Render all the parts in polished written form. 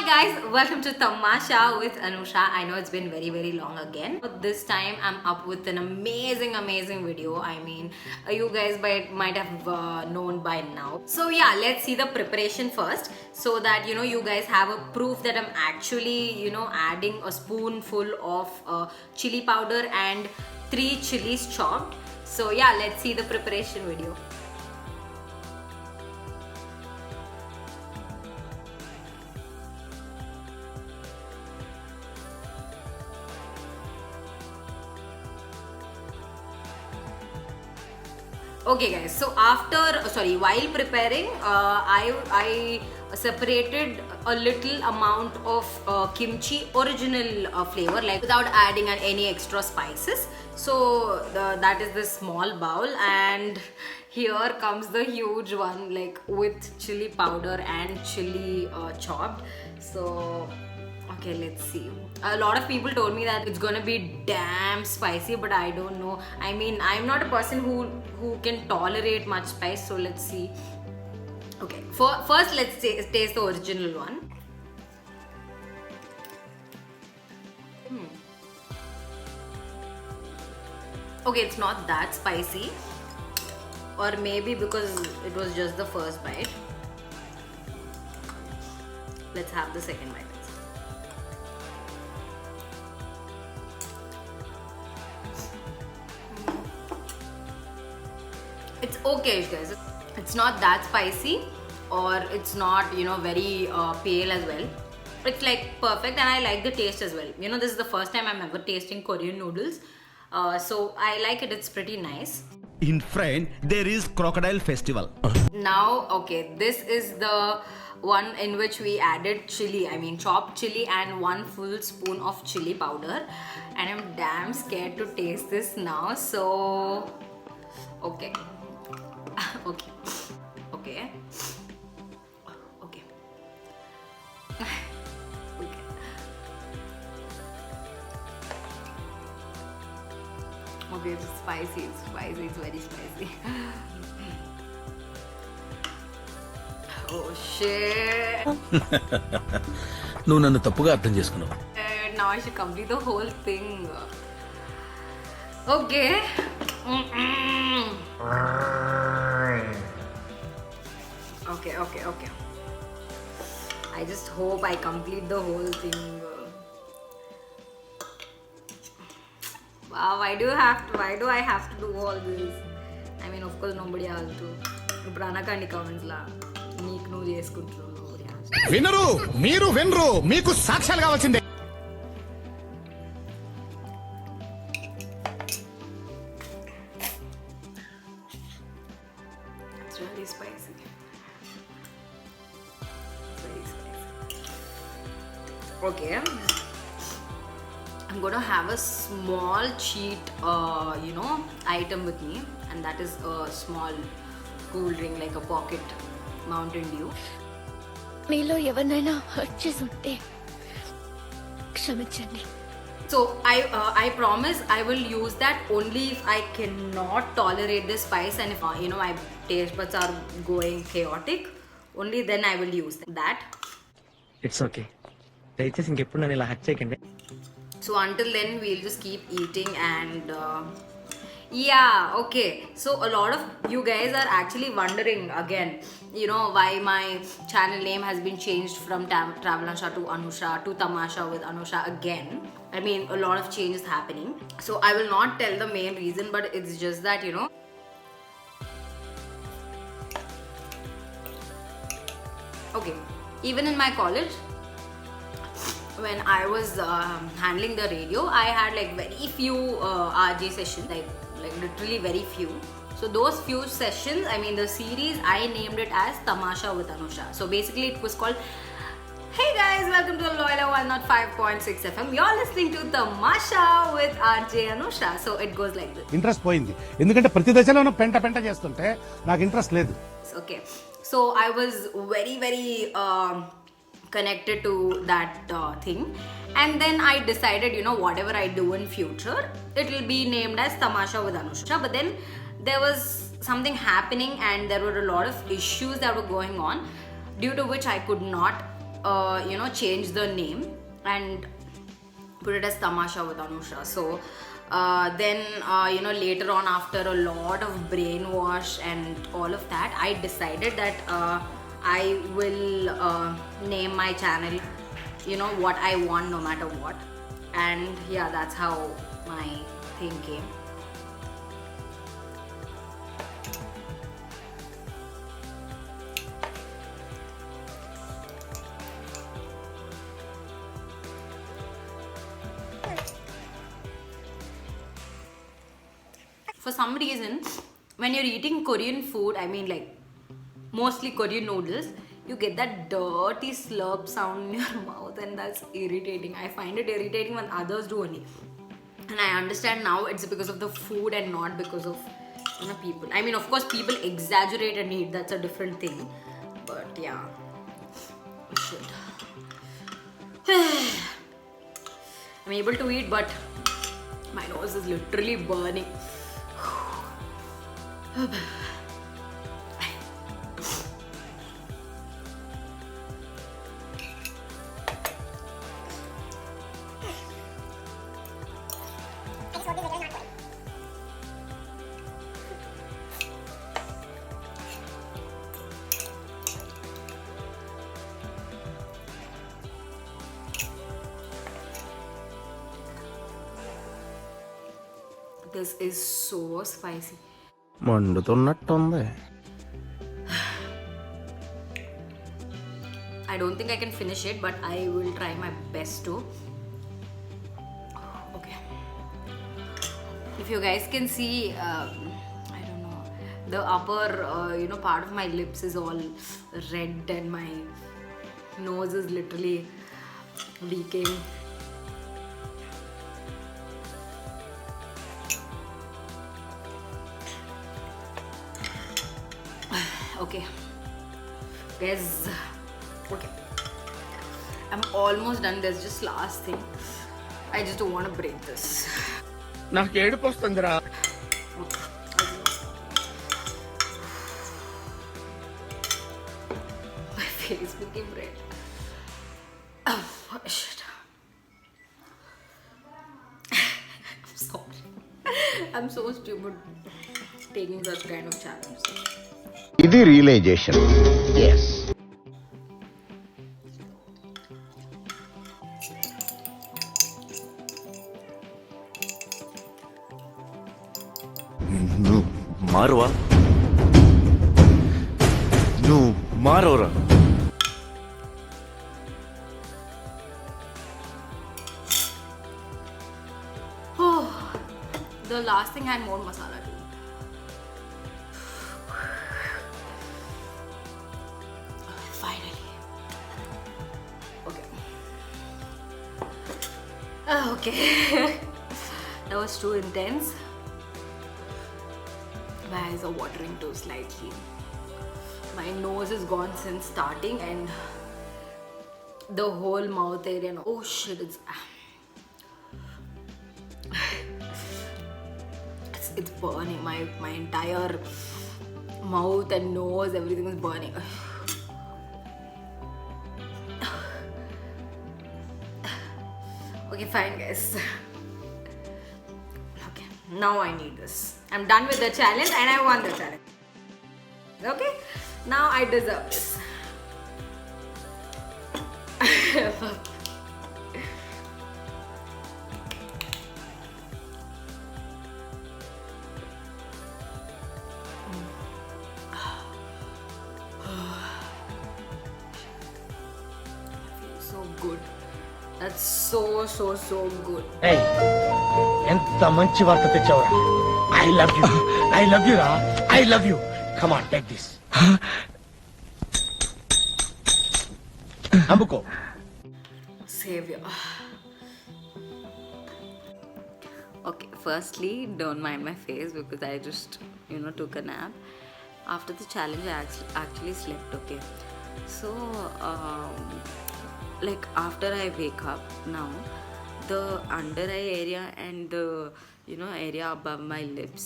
guys, welcome to Tamasha with Anusha. I know it's been very long again, but this time I'm up with an amazing video. I mean, you guys might have known by now. So yeah, let's see the preparation first, so that you guys have a proof that I'm actually adding a spoonful of chili powder and 3 chilies chopped. So yeah, let's see the preparation video. Okay guys, so while preparing, I separated a little amount of kimchi original flavor, like without adding any extra spices. So that is the small bowl, and here comes the huge one, like with chili powder and chili chopped. So okay, let's see. A lot of people told me that it's gonna be damn spicy, but I don't know. I mean, I'm not a person who can tolerate much spice, so let's see. Okay, first let's taste the original one. Okay, it's not that spicy, or maybe because it was just the first bite. Let's have the second bite. It's okay guys, it's not that spicy, or it's not very pale as well. It's like perfect, and I like the taste as well. This is the first time I'm ever tasting Korean noodles, so I like it. It's pretty nice. In front there is crocodile festival. Now okay, this is the one in which we added chili, I mean chopped chili, and 1 full spoon of chili powder, and I'm damn scared to taste this now. So okay. Okay. Okay. Okay. Okay. Okay, it's spicy. It's spicy. It's very spicy. Oh shit. నువ్వు నన్ను తప్పుగా అర్థం చేసుకున్నావు. Now I should complete the whole thing. Okay. Okay. I just hope I complete the whole thing. Wow, why do I have to do all this? I mean, of course nobody has to. ఇప్పుడు అనకండి comments లా నీకు నువ్వు చేసుకుంటున్నావు. వినరు మీరు వినరు, మీకు సాక్ష్యాలు కావాల్సిందే. It's really spicy. Very spicy. Okay, I'm gonna have a small cheat item with me, and that is a small cool drink, like a pocket Mountain Dew. మీలో ఎవరినైనా హర్ట్ చేసి ఉంటే క్షమించండి. So I promise I will use that only if I cannot tolerate the spice, and if my taste buds are going chaotic, only then I will use that. It's okay, దయచేసి ఇంకెప్పుడు నన్ను ఇలా hurt చేయకండి. So until then we'll just keep eating, and yeah, okay. So a lot of you guys are actually wondering again, why my channel name has been changed from Travelanusha to Anusha to Tamasha with Anusha again. I mean, a lot of change is happening. So I will not tell the main reason, but it's just that okay, even in my college, when I was handling the radio, I had like very few RJ sessions, like literally very few. So those few sessions, I mean the series, I named it as Tamasha with Anusha. So basically it was called, hey guys, welcome to Loyal 105.6 FM. You're listening to Tamasha with RJ Anusha. So it goes like this. Interest పోయింది, ఎందుకంటే ప్రతి దశలోనూ పెంట చేస్తుంటే నాకు interest లేదు. Okay, so I was very connected to that thing, and then I decided whatever I do in future, it will be named as Tamasha with Anusha. But then there was something happening, and there were a lot of issues that were going on, due to which I could not change the name and put it as Tamasha with Anusha. So then later on, after a lot of brainwash and all of that, I decided that I will name my channel what I want no matter what. And yeah, that's how my thing came. For some reason, when you're eating Korean food, I mean like mostly Korean noodles, you get that dirty slurp sound in your mouth, and that's irritating. I find it irritating when others do only. And I understand now it's because of the food and not because of people. I mean, of course, people exaggerate and eat, that's a different thing. But yeah. Shit. I'm able to eat, but my nose is literally burning. This is so spicy. మండుతున్నట్టుంది. I don't think I can finish it, but I will try my best to. Okay. If you guys can see, I don't know, the upper, part of my lips is all red and my nose is literally leaking. Okay, guys. Okay, I'm almost done. There's just last thing. I just don't want to break this. నాకు ఏడుపు వస్తుందిరా. My face became red. Oh shit. I'm sorry. I'm so stupid taking such kind of challenge. ఇది realisation. yes. నువ్వు మారువా, నువ్వు మారవరా. Oh, the last thing I had more masala too. Finally. Okay. Okay. That was too intense. My eyes are watering too slightly. My nose is gone since starting, and the whole mouth area. Oh shit! It's burning. My entire mouth and nose, everything is burning. Okay, fine, guys. Okay, now I need this. I'm done with the challenge and I won the challenge. Okay, now I deserve this. So good. That's so good. ఏయ్, ఎంత మంచి వార్త తెచ్చావురా. I love you, I love you రా, I love you. Come on, take this. అమ్ముకో. Savior. Okay, firstly, don't mind my face because I just, took a nap. After the challenge, I actually slept, okay? So, like after I wake up now, the under eye area and the, area above my lips,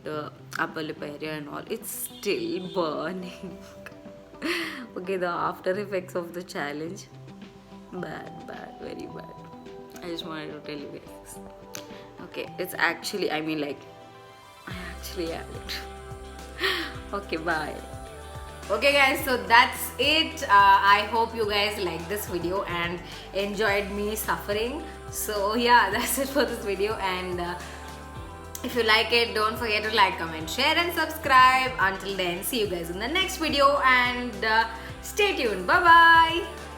the upper lip area and all, it's still burning. Okay, the after effects of the challenge. Bad, very bad. I just wanted to tell you guys this. Okay, it's actually, I mean, like, I actually have it. Okay, bye. Okay guys, so that's it. I hope you guys liked this video and enjoyed me suffering. So yeah, that's it for this video, and if you like it, don't forget to like, comment, share and subscribe. Until then, see you guys in the next video, and stay tuned. Bye bye.